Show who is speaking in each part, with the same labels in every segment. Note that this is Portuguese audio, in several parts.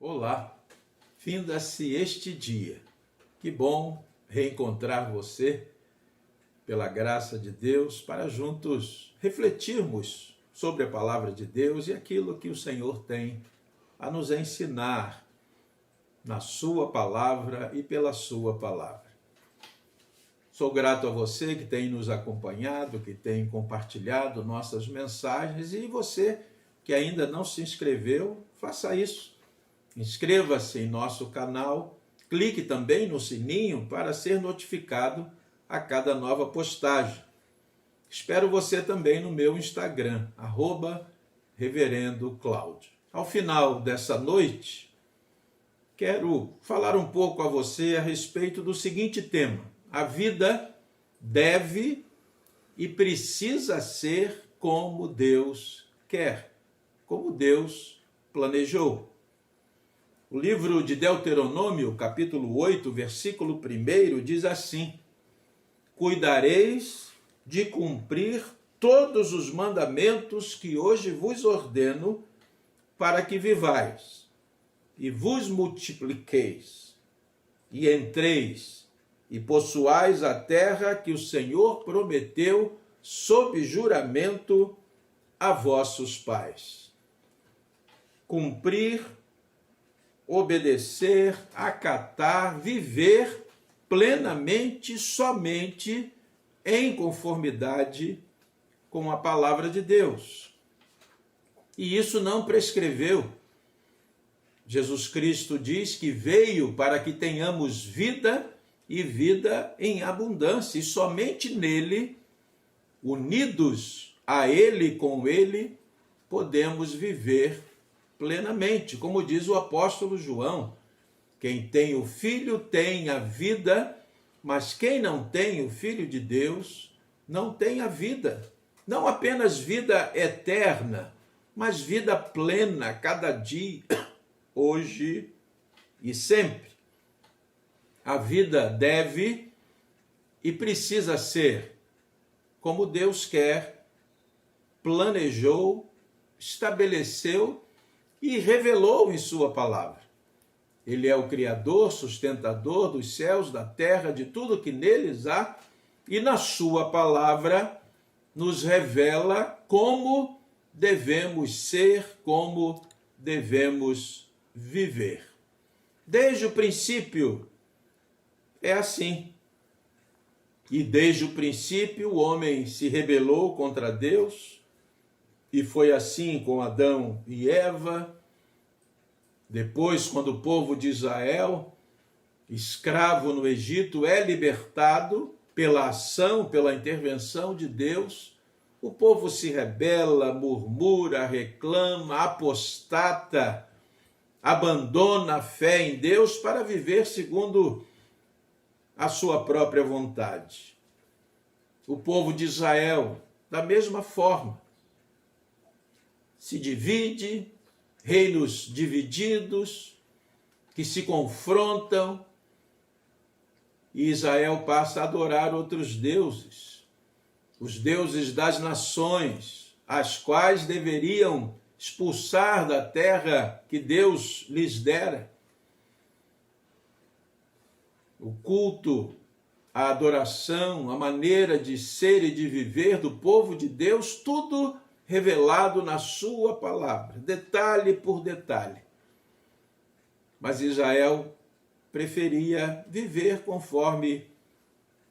Speaker 1: Olá, finda-se este dia. Que bom reencontrar você, pela graça de Deus, para juntos refletirmos sobre a palavra de Deus e aquilo que o Senhor tem a nos ensinar na sua palavra e pela sua palavra. Sou grato a você que tem nos acompanhado, que tem compartilhado nossas mensagens, e você que ainda não se inscreveu, faça isso. Inscreva-se em nosso canal, clique também no sininho para ser notificado a cada nova postagem. Espero você também no meu Instagram, @Reverendo Cláudio. Ao final dessa noite, quero falar um pouco a você a respeito do seguinte tema: a vida deve e precisa ser como Deus quer, como Deus planejou. O livro de Deuteronômio, capítulo 8, versículo 1, diz assim: cuidareis de cumprir todos os mandamentos que hoje vos ordeno, para que vivais, e vos multipliqueis, e entreis, e possuais a terra que o Senhor prometeu sob juramento a vossos pais. Cumprir, obedecer, acatar, viver plenamente, somente em conformidade com a palavra de Deus. E isso não prescreveu. Jesus Cristo diz que veio para que tenhamos vida e vida em abundância, e somente nele, unidos a ele, com ele, podemos viver plenamente. Como diz o apóstolo João: quem tem o Filho tem a vida, mas quem não tem o Filho de Deus não tem a vida. Não apenas vida eterna, mas vida plena, cada dia, hoje e sempre. A vida deve e precisa ser como Deus quer, planejou, estabeleceu e revelou em sua palavra. Ele é o Criador, sustentador dos céus, da terra, de tudo que neles há, e na sua palavra nos revela como devemos ser, como devemos viver. Desde o princípio é assim. E desde o princípio o homem se rebelou contra Deus, e foi assim com Adão e Eva. Depois, quando o povo de Israel, escravo no Egito, é libertado pela ação, pela intervenção de Deus, o povo se rebela, murmura, reclama, apostata, abandona a fé em Deus para viver segundo a sua própria vontade. O povo de Israel, da mesma forma, se divide, reinos divididos, que se confrontam, e Israel passa a adorar outros deuses, os deuses das nações, as quais deveriam expulsar da terra que Deus lhes dera. O culto, a adoração, a maneira de ser e de viver do povo de Deus, tudo revelado na sua palavra, detalhe por detalhe. Mas Israel preferia viver conforme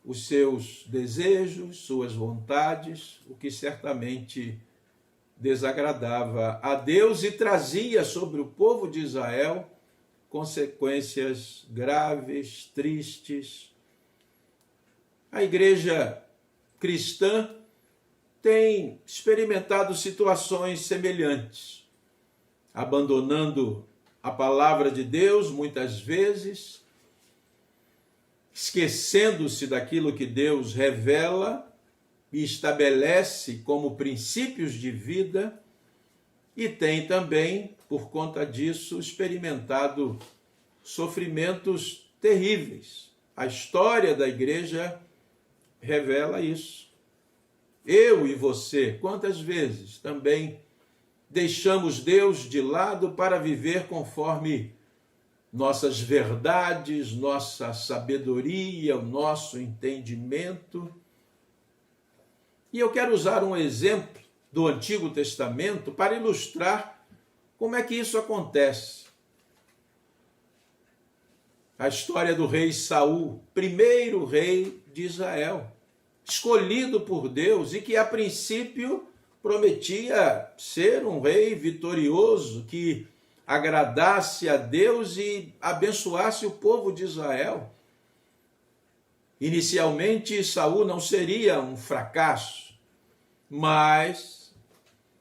Speaker 1: os seus desejos, suas vontades, o que certamente desagradava a Deus e trazia sobre o povo de Israel consequências graves, tristes. A igreja cristã tem experimentado situações semelhantes, abandonando a palavra de Deus muitas vezes, esquecendo-se daquilo que Deus revela e estabelece como princípios de vida, e tem também, por conta disso, experimentado sofrimentos terríveis. A história da igreja revela isso. Eu e você, quantas vezes também deixamos Deus de lado para viver conforme nossas verdades, nossa sabedoria, o nosso entendimento. E eu quero usar um exemplo do Antigo Testamento para ilustrar como é que isso acontece. A história do rei Saul, primeiro rei de Israel, escolhido por Deus e que a princípio prometia ser um rei vitorioso, que agradasse a Deus e abençoasse o povo de Israel. Inicialmente, Saul não seria um fracasso, mas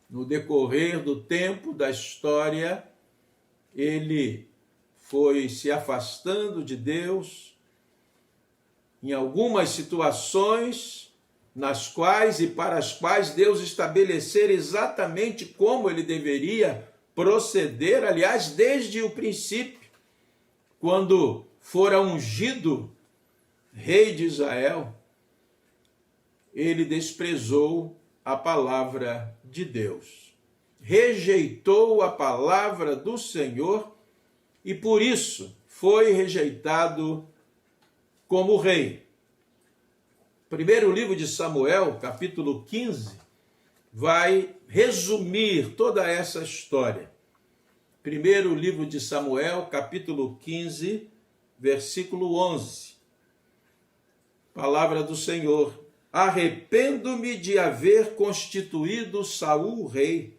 Speaker 1: no decorrer do tempo, da história, ele foi se afastando de Deus em algumas situações nas quais e para as quais Deus estabelecer exatamente como ele deveria proceder, aliás, desde o princípio, quando fora ungido rei de Israel, ele desprezou a palavra de Deus, rejeitou a palavra do Senhor e por isso foi rejeitado como rei. Primeiro livro de Samuel, capítulo 15, vai resumir toda essa história. Primeiro livro de Samuel, capítulo 15, versículo 11. Palavra do Senhor: arrependo-me de haver constituído Saul rei,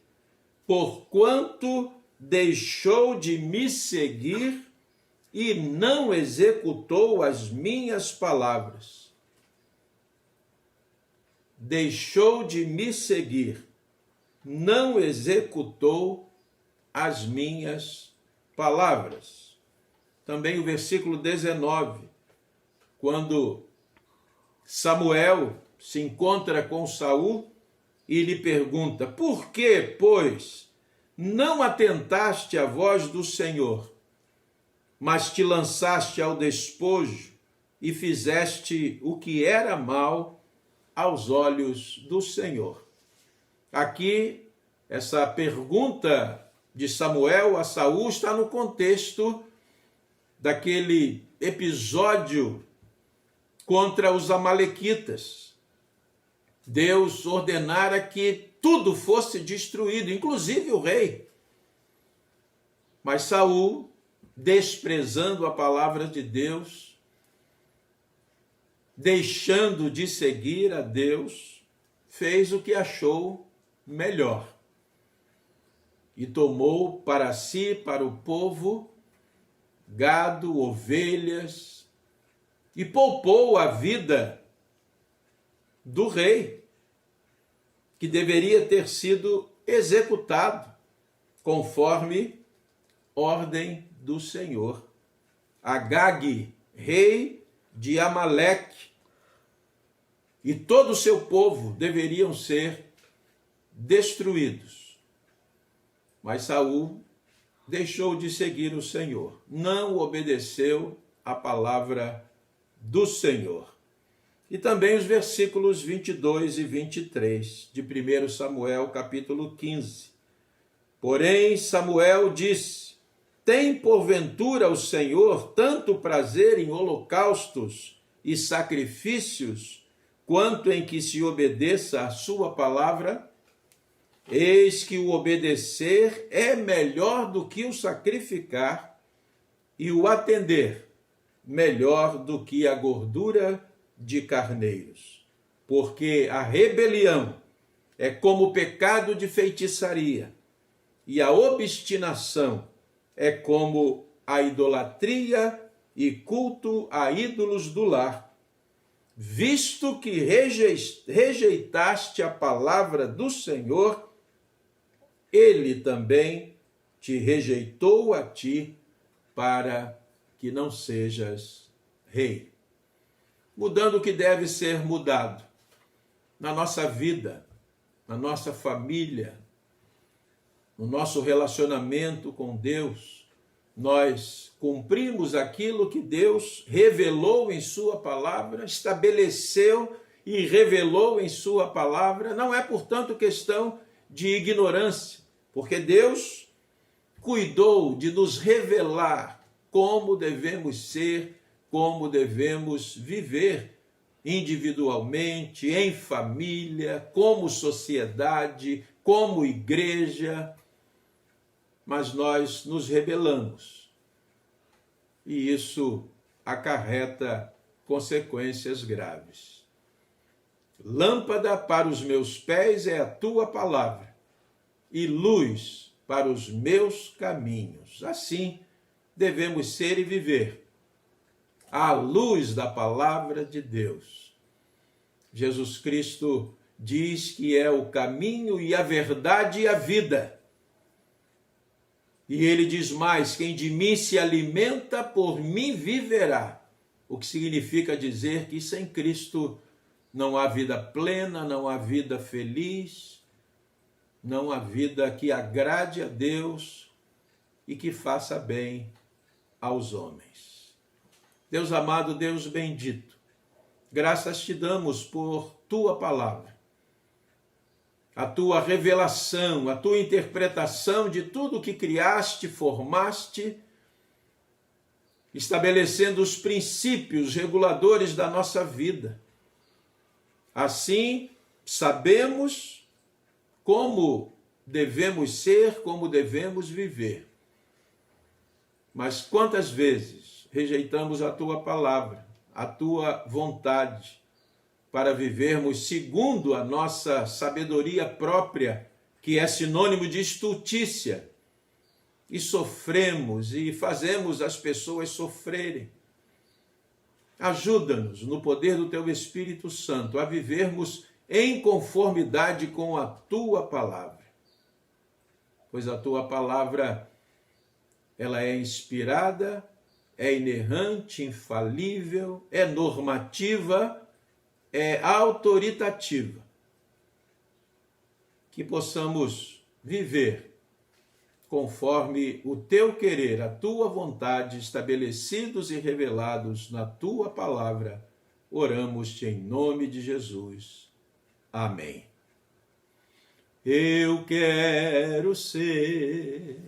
Speaker 1: porquanto deixou de me seguir e não executou as minhas palavras. Deixou de me seguir, não executou as minhas palavras. Também o versículo 19, quando Samuel se encontra com Saul e lhe pergunta: por que, pois, não atentaste à voz do Senhor, mas te lançaste ao despojo e fizeste o que era mal aos olhos do Senhor? Aqui, essa pergunta de Samuel a Saul está no contexto daquele episódio contra os amalequitas. Deus ordenara que tudo fosse destruído, inclusive o rei. Mas Saul, desprezando a palavra de Deus, deixando de seguir a Deus, fez o que achou melhor. E tomou para si, para o povo, gado, ovelhas, e poupou a vida do rei, que deveria ter sido executado, conforme ordem do Senhor. Agag, rei de Amaleque, e todo o seu povo deveriam ser destruídos. Mas Saul deixou de seguir o Senhor, não obedeceu a palavra do Senhor. E também os versículos 22 e 23 de 1 Samuel, capítulo 15. Porém, Samuel disse: tem porventura o Senhor tanto prazer em holocaustos e sacrifícios, quanto em que se obedeça a sua palavra? Eis que o obedecer é melhor do que o sacrificar, e o atender melhor do que a gordura de carneiros. Porque a rebelião é como o pecado de feitiçaria, e a obstinação é como a idolatria e culto a ídolos do lar. Visto que rejeitaste a palavra do Senhor, ele também te rejeitou a ti, para que não sejas rei. Mudando o que deve ser mudado na nossa vida, na nossa família, no nosso relacionamento com Deus. Nós cumprimos aquilo que Deus revelou em sua palavra, estabeleceu e revelou em sua palavra. Não é, portanto, questão de ignorância, porque Deus cuidou de nos revelar como devemos ser, como devemos viver individualmente, em família, como sociedade, como igreja, mas nós nos rebelamos. E isso acarreta consequências graves. Lâmpada para os meus pés é a tua palavra, e luz para os meus caminhos. Assim devemos ser e viver, à luz da palavra de Deus. Jesus Cristo diz que é o caminho e a verdade e a vida. E ele diz mais: quem de mim se alimenta, por mim viverá. O que significa dizer que sem Cristo não há vida plena, não há vida feliz, não há vida que agrade a Deus e que faça bem aos homens. Deus amado, Deus bendito, graças te damos por tua palavra, a tua revelação, a tua interpretação de tudo que criaste, formaste, estabelecendo os princípios reguladores da nossa vida. Assim, sabemos como devemos ser, como devemos viver. Mas quantas vezes rejeitamos a tua palavra, a tua vontade, para vivermos segundo a nossa sabedoria própria, que é sinônimo de estultícia, e sofremos e fazemos as pessoas sofrerem. Ajuda-nos, no poder do teu Espírito Santo, a vivermos em conformidade com a tua palavra. Pois a tua palavra, ela é inspirada, é inerrante, infalível, é normativa, é autoritativa. Que possamos viver conforme o teu querer, a tua vontade, estabelecidos e revelados na tua palavra, oramos-te em nome de Jesus. Amém. Eu quero ser,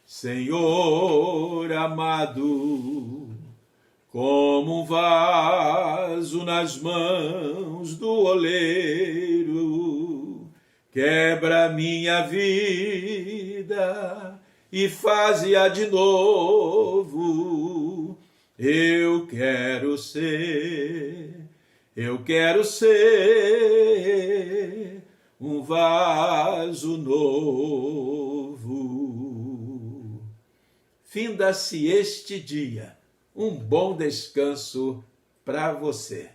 Speaker 1: Senhor amado, como um vaso nas mãos do oleiro, quebra minha vida e faz-a de novo. Eu quero ser um vaso novo. Finda-se este dia. Um bom descanso para você.